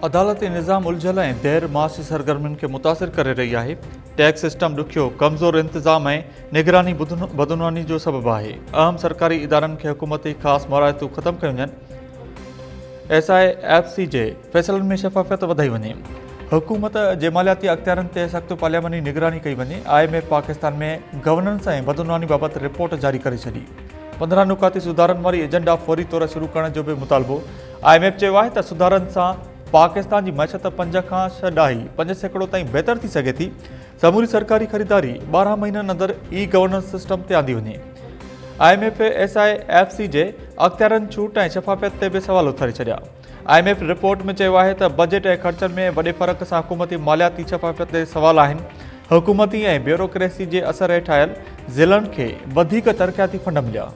अदालती निज़ाम उलझल ऐं देर माशी सरगर्मियुनि खे मुतासिर करे रही आहे। टैक्स सिस्टम ॾुखियो, कमज़ोर इंतज़ाम ऐं निगरानी बदनवानी जो सबबु आहे। अहम सरकारी इदारनि खे हुकूमती ख़ासि मरायतूं ख़तमु कयूं वञनि। SIFC जे फ़ैसिलनि में शफ़ाफ़ियत वधाई वञे। हुकूमत जे मालियाती अख़्तियारनि ते सख़्तु पार्लियामानी निगरानी कई वञे। IMF पाकिस्तान में गवर्नेंस ऐं बदनवानी बाबति रिपोर्ट जारी करे छॾी। 15 नुकाती सुधारनि वारी एजेंडा फौरी तौर शुरू करण जो बि मुतालबो। IMF चयो आहे त सुधारनि सां पाकिस्तान जी मैशत 5 खां 6 ॾाही 5% ताईं बहितर थी सघे थी। समूरी सरकारी ख़रीदारी 12 महीननि अंदरि गवर्नेंस सिस्टम ते आंदी वञे। IMF SIFC जे अख़्तियारनि छूट ऐं शफ़ाफ़ियत ते बि सवाल उथारे छॾिया। IMF रिपोर्ट में चयो आहे त बजट ऐं ख़र्चनि में वॾे फ़र्क़ सां हुकूमती मालियाती शफ़ाफ़ियत ते सवाल आहिनि। हुकूमती ऐं ब्यूरोक्रेसी जे असर हेठि आयल ज़िलनि खे वधीक तरक़ियाती फंड मिलिया।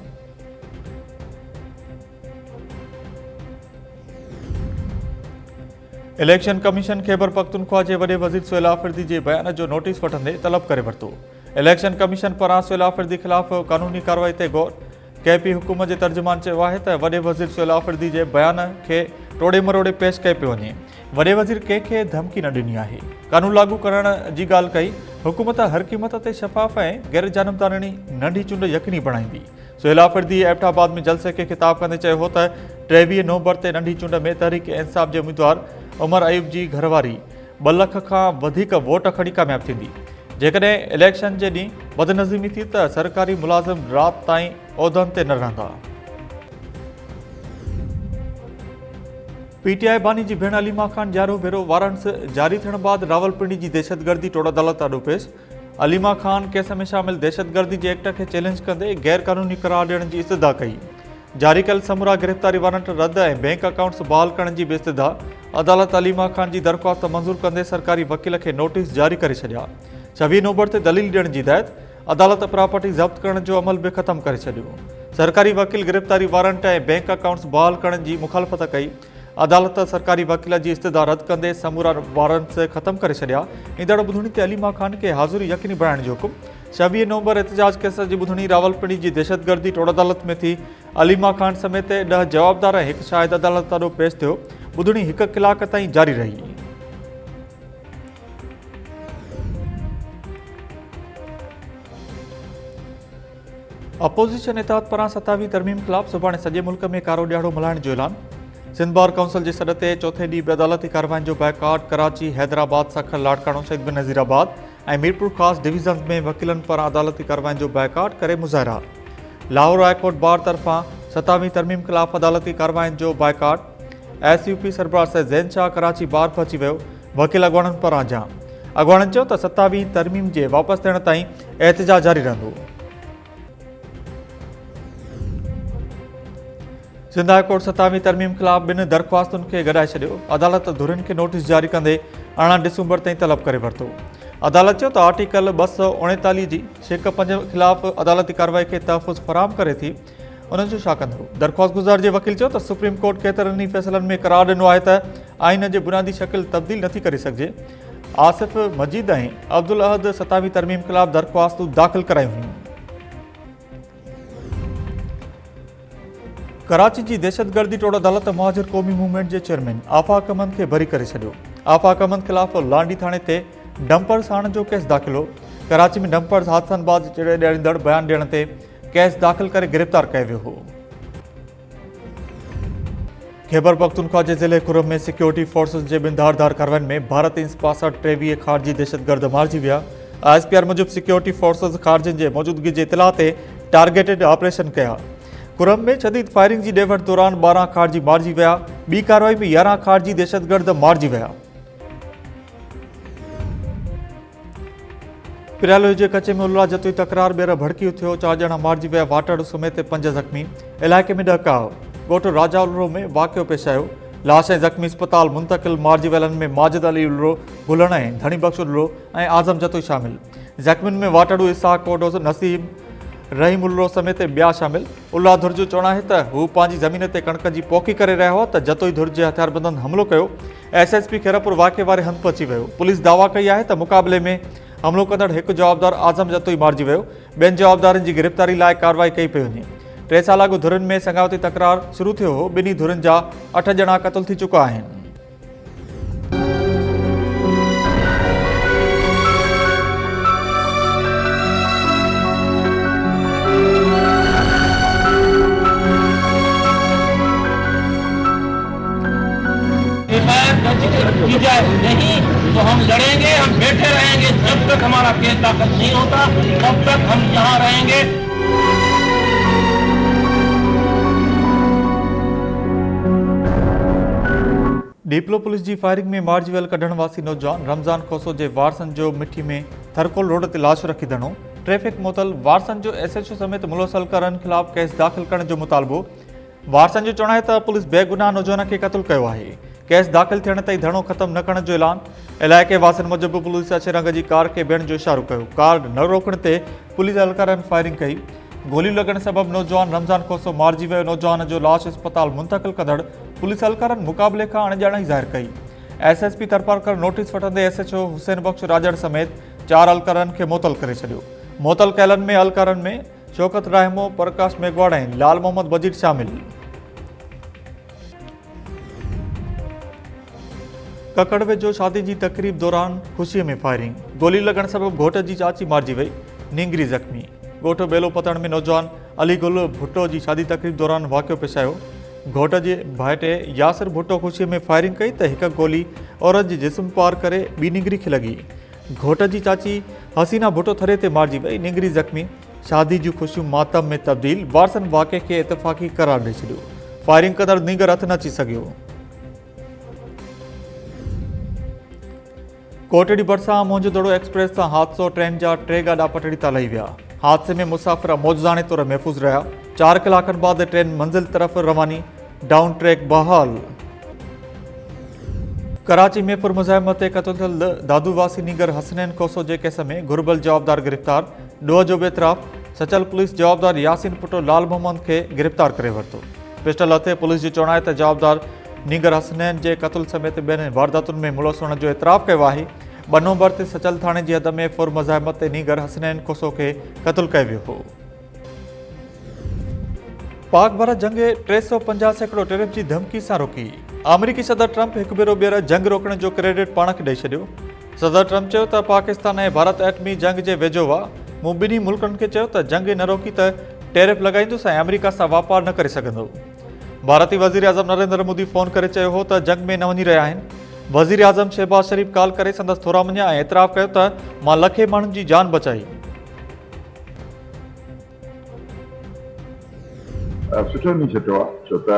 इलेक्शन कमीशन ख़ैबर पख्तूनख्वा जे वॾे वज़ीर सुहेल आफरीदी जे बयान जो नोटिस वठंदे तलब करे वरितो। इलेक्शन कमीशन पारां सुहेल आफरीदी ख़िलाफ़ क़ानूनी कार्रवाई ते गौर। KP हुकूमत जे तर्जुमान चयो आहे त वॾे वज़ीर सुहेल आफरीदी जे बयान खे टोड़े मरोड़े पेश कयो पियो वञे। वॾे वज़ीर कंहिंखे धमकी न ॾिनी आहे। कानून लागू करण जी ॻाल्हि कई। हुकूमत हर क़ीमत ते शफ़ाफ़ ऐं गैर जानबदारानी नंढी चूंड यकीनी बणाईंदी। सुहेल आफरीदी एबटाबाद में जलसे खे ख़िताब कंदे चयो हो त 23 नवंबर ते नंढी चूंड में तहरीक इंसाफ़ जे उम्मीदवार उमर अयूब जी घरवारी 2 लख खां वधीक वोट खणी कामयाब थींदी। जेकॾहिं इलेक्शन जे ॾींहुं बदनज़ीमी थी त सरकारी मुलाज़िम राति ताईं उहिदनि ते न रहंदा। PTI बानी जी भेण अलीमा ख़ान 11 भेरो वारंट्स जारी थियण बाद रावलपिंडी जी दहशतगर्दी टोड़ अदालत आॾो पेश। अलीमा ख़ान केस में शामिल दहशतगर्दी जे एक्ट खे चैलेंज कंदे गैर क़ानूनी करार ॾियण जी इस्तदा कई। जारी कयल समूरा गिरफ़्तारी वारंट रद्द ऐं बैंक अकाउंट्स बहाल करण जी बि इस्तदा। अदालत अलीमा ख़ान जी दरख़्वास्त मंज़ूर कंदे सरकारी वकील खे नोटिस जारी करे छॾिया। 26 नवंबर ते दलील ॾियण जी हिदायत। अदालत प्रॉपर्टी ज़ब्त करण जो अमल बि ख़त्म करे छॾियो। सरकारी वकील गिरफ़्तारी वारंट ऐं बैंक अकाउंट्स बहाल करण जी मुखालफ़त कई। अदालत सरकारी वकील जी इस्तदा रद्द कंदे समूरा वारंट्स ख़त्म करे छॾिया। ईंदड़ ॿुधणी ते अलीमा ख़ान खे हाज़ुरी यकीनी बणाइण जो हुकुम। 26 नवंबर एहतजाज केस जी ॿुधणी रावलपिंडी जी दहशतगर्दी टोड़ अदालत में थी। अलीमा ख़ान समेत 10 जवाबदार ऐं 1 शाहिद अदालत आॾो पेश थियो। ॿुधणी 1 कलाक ताईं जारी रही। अपोज़िशन इतिहाद पारां 27वीं तरमीम ख़िलाफ़ सुभाणे सॼे मुल्क में कारो ॾियारो मल्हाइण जो ऐलान। सिंध बार काउंसिल जे सॾ ते चौथे ॾींहुं बि अदालती कार्रवाइनि जो बाइकाट। कराची, हैदराबाद, सखर, लाड़काणो, शहीद बेनज़ीराबाद ऐं मीरपुर ख़ासि डिवीज़न में वकीलनि पारां अदालती कार्रवाइनि जो बाइकाट करे मुज़ाहिरा। लाहौर हाई कोर्ट बार तरफ़ां 27वीं तरमीम ख़िलाफ़ अदालती कार्रवाइनि जो बाइकाट। SUP सरबराह सैयद ज़ैन शाह कराची बार पहुची वियो। वकील अॻवाननि पारां जाम। अॻवाननि चयो त 27वीं तरमीम जे वापसि थियण ताईं एहतजाज जारी रहंदो। सिंध हाई कोर्ट 27वीं तरमीम ख़िलाफ़ 2 दरख़्वास्तुनि खे गॾाए छॾियो। अदालत धुरियुनि खे नोटिस जारी कंदे 18 डिसंबर ताईं तलब करे वरितो। अदालत चयो त आर्टिकल 239 जी शेक 5 ख़िलाफ़ अदालती कार्रवाई खे तहफ़ुज़ फ़राहम करे थी। उन्हनि जो छा कंदो? दरख़्वास्त गुज़ार जे वकील चयो त सुप्रीम कोर्ट केतिरनि ई फ़ैसिलनि में करार ॾिनो आहे त आइन जे बुनियादी शकिल तब्दील नथी करे सघिजे। आसिफ़ मजीद ऐं अब्दुल अहद 27वीं तरमीम ख़िलाफ़ दरख़्वास्तूं दाख़िल करायूं हुयूं। कराची जी दहशतगर्दी टोड़ अदालत मुहाजिर क़ौमी मूवमेंट जे चेयरमैन आफ़ाक़ अहमद खे बरी करे छॾियो। आफ़ाक़ अहमद ख़िलाफ़ लांडी थाणे ते डंपर्स आणण जो केस दाख़िल हो। कराची में डंपर्स हादसनि बाबति चिड़े ॾियणंदड़ बयान ॾियण ते केस दाख़िल करे गिरफ़्तार कयो वियो हो। खैबर पख्तूनख्वा जे ज़िले खुरम में सिक्योरिटी फोर्सेस जे 2 धारदार कार्रवाइनि में भारत इंस पासा 23 ख़ारजी दहशतगर्द मारिजी विया। ISPR मूजिबि सिक्योरिटी फोर्सेस ख़ारजियुनि जे मौजूदगी जे इतलाह ते टारगेटेड ऑपरेशन कया। खुरम में शदीद फायरिंग जी ॾेवट दौरान 12 ख़ारजी मारिजी विया। ॿी कार्रवाई में 11 ख़ारजी दहशतगर्द मारिजी विया। पिरायल हुजे कचे में उल्ला जतोई तकरार ॿीहर भड़की उथियो। 4 ॼणा मारिजी विया। वाटड़ समेत 5 ज़ख़्मी। इलाइक़े में 10 काव। ॻोठ राजा उल्रो में वाक़ियो पेश आयो। लाश ऐं ज़ख़्मी अस्पताल मुंतक़िल। मारिजी वियलनि में माजिद अली उल्रो, गुलण ऐं धणी बख़्श उल्रो ऐं आज़म जतोई शामिल। ज़ख़्मियुनि में वाटड़ू इसाक कोडोज़, नसीब, रहीम उल्रो समेत ॿिया शामिल। उल्ला धुर जो चवणु आहे त हू पंहिंजी ज़मीन ते कणक जी पोखी करे रहिया हुआ त जतोई धुर जे हथियारबंदनि हमलो कयो। SSP खैरपुर वाक़े वारे हंधि पहुची वियो। पुलिस दावा कई आहे त मुक़ाबले में हमलो कंदड़ 1 जवाबदार आज़म जतोई मारिजी वियो। 2 जवाबदारनि जी गिरफ़्तारी लाइ कार्रवाई कई पई वञे। 3 साल अॻु धुरियुनि में संगावती तकरार शुरू थियो हो। 2 धुरियुनि जा 8 ॼणा क़तल थी चुका आहिनि। दर्ज की जाए, नहीं तो हम लड़ेंगे, हम बैठे रहेंगे। जब तक हमारा केस दाखिल नहीं होता तब तक हम यहाँ रहेंगे। डीपलो पुलिस जी फायरिंग में मारिजी वियल कढण वासी नौजवान रमज़ान खोसो जे वारसन जो मिठी में थरकोल रोड ते लाश रखी दणो। ट्रैफिक मुतल वारसन जो SHO समेत मुलवसल करन खिलाफ केस दाखिल करण जो मुतालबो। वारसन जो चवण आहे त पुलिस बेगुनाह नौजवान खे क़त्ल कयो आहे। केस दाखिल थियण ताईं धरणो ख़त्म न करण जो ऐलान। इलाइक़े वासियुनि मूजिबि पुलिस अछे रंग जी कार खे बीहण जो इशारो कयो। कार न रोकण ते पुलिस एहलकारनि फायरिंग कई। गोली लॻण सबबि नौजवान रमज़ान खोसो मारिजी वियो। नौजवान जो लाश अस्पताल मुंतक़िल कंदड़ पुलिस एहलकारनि मुक़ाबले खां अणॼाणाई ज़ाहिर कई। SSP तरफ़ां नोटिस वठंदे SHO हुसैन बख्श राजड़ समेत 4 एहलकारनि खे मुअतल करे छॾियो। मुअतल कयलनि में एहलकारनि में शौकत राहिमो, प्रकाश मेघवाड़ ऐं लाल मोहम्मद बजीर शामिल। ककड़ वेझो शादी जी तकरीब दौरान ख़ुशीअ में फायरिंग। गोली लॻण सबबि घोट जी चाची मारिजी वई, नींगरी ज़ख़्मी। ॻोठ बेलो पतण में नौजवान अली गुल भुट्टो जी शादी तकरीब दौरान वाक़ियो पेश आयो। घोट जे भाइटे यासिर भुट्टो ख़ुशीअ में फायरिंग कई त हिकु गोली औरत जे जिस्म पार करे ॿी नींगरी खे लॻी। घोट जी चाची हसीना भुट्टो थरे ते मारिजी वई, नींगरी ज़ख़्मी। शादी जूं ख़ुशियूं मातम में तब्दील। वारसनि वाक़े खे इतफ़ाक़ी करार ॾेई छॾियो। फायरिंग कंदड़ नींगर हथ न अची सघियो। कोटड़ी भरिसां मोहनजोदड़ो एक्सप्रेस सां हादसो। ट्रेन जा 3 गाॾा पटड़ी तां लही विया। हादसे में मुसाफ़िर मौजज़ाने तौर महफ़ूज़ रहिया। 4 कलाकनि बाद ट्रेन मंज़िल तरफ़ रवानी। डाउन ट्रैक बहाल। कराची में पुरमुज़ाहिमत ते क़त्ल थियल दादू वासी नीगर हसनैन खोसो जे केस में घुर्बल जवाबदार गिरफ़्तार। ॾोह जो बेतराफ़। सचल पुलिस जवाबदार यासीन पुटो लाल मोहम्मद खे गिरफ़्तार करे वरितो। पिस्टल हथे पुलिस जो चवणु आहे त जवाबदार नीगर हसनैन जे क़त्ल समेत ॿियनि वारदातुनि में मुलवस हुअण जो एतिराफ़ कयो आहे। 2 नवंबर ते सचल थाणे जी हद में पुरमुज़ाहिमत ते नीगर हसनैन खोसो खे क़त्ल कयो वियो हो। पाक भारत जंग 350 सैकड़ो टेरिफ जी धमकी सां रोकी। अमरीकी सदर ट्रंप हिकु भेरो ॿीहर जंग रोकण जो क्रेडिट पाण खे ॾेई छॾियो। सदर ट्रंप चयो त पाकिस्तान ऐं भारत एटमी जंग जे वेझो हुआ। मूं ॿिन्ही मुल्कनि खे चयो त जंग न रोकी त टेरिफ लॻाईंदुसि ऐं अमरीका सां वापारु न करे सघंदो। भारतीय वज़ीर आज़म नरेंद्र मोदी फ़ोन करे चयो हो त जंग में न वञी रहिया आहिनि। वज़ीर आज़म शहबाज शरीफ़ कॉल करे संदसि थोरा मञिया ऐं एतिराफ़ कयो त मां लखे माण्हुनि जी जान बचाई। सुठो नी छॾियो आहे, छो त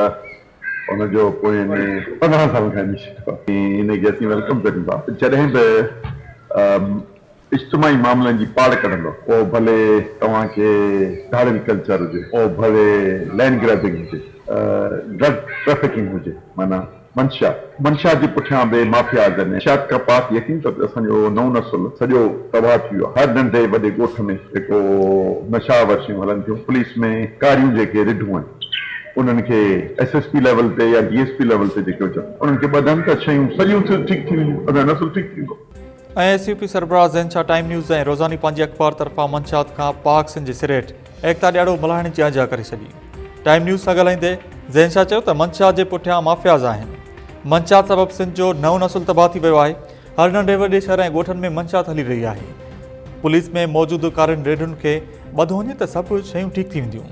हुनजो पोइ 15 साल खां नी छॾियो आहे। इनखे असीं वेलकम कयूं था। जॾहिं बि इज्तिमाही मामलनि जी पाड़ कढंदो, पोइ भले तव्हांखे धाड़ियल कल्चर हुजे, पोइ भले लैंड ग्रैबिंग हुजे, ड्रग ट्रैफिकिंग हुजे, माना मंशा जे पुठियां बि माफ़ियाज़ आहिनि। शायदि का पाक यकीन तो असांजो नओं नसुल सॼो तबाह थी वियो आहे। हर नंढे वॾे ॻोठ में जेको नशा वर्शियूं हलनि थियूं, पुलिस में कारियूं जेके रिढूं आहिनि उन्हनि खे SSP लेवल ते या DSP लेवल ते जेके हुजनि उन्हनि खे ॿधनि त शयूं सॼियूं ठीकु थी वेंदियूं, असां नसुल ठीकु थींदो। ऐं SUP सरबराह ज़ैनशाह टाइम न्यूज़ ऐं रोज़ानी पंहिंजे अख़बार तरफ़ां मंशात खां पाक सिंध जे सिरेट एकता ॾियारो मल्हाइण जी आजा करे छॾी। टाइम न्यूज़ सां ॻाल्हाईंदे ज़ैनशाह चयो त मंशात जे पुठियां माफ़ियाज़ आहिनि। मंशात सबबि सिंध जो नओं नसुल तबाह थी वियो आहे। हर नंढे वॾे शहर ऐं ॻोठनि में मंशात हली रही आहे। पुलिस में मौजूदु कारियुनि रेडुनि खे ॿधो वञे त सभु शयूं ठीकु थी वेंदियूं।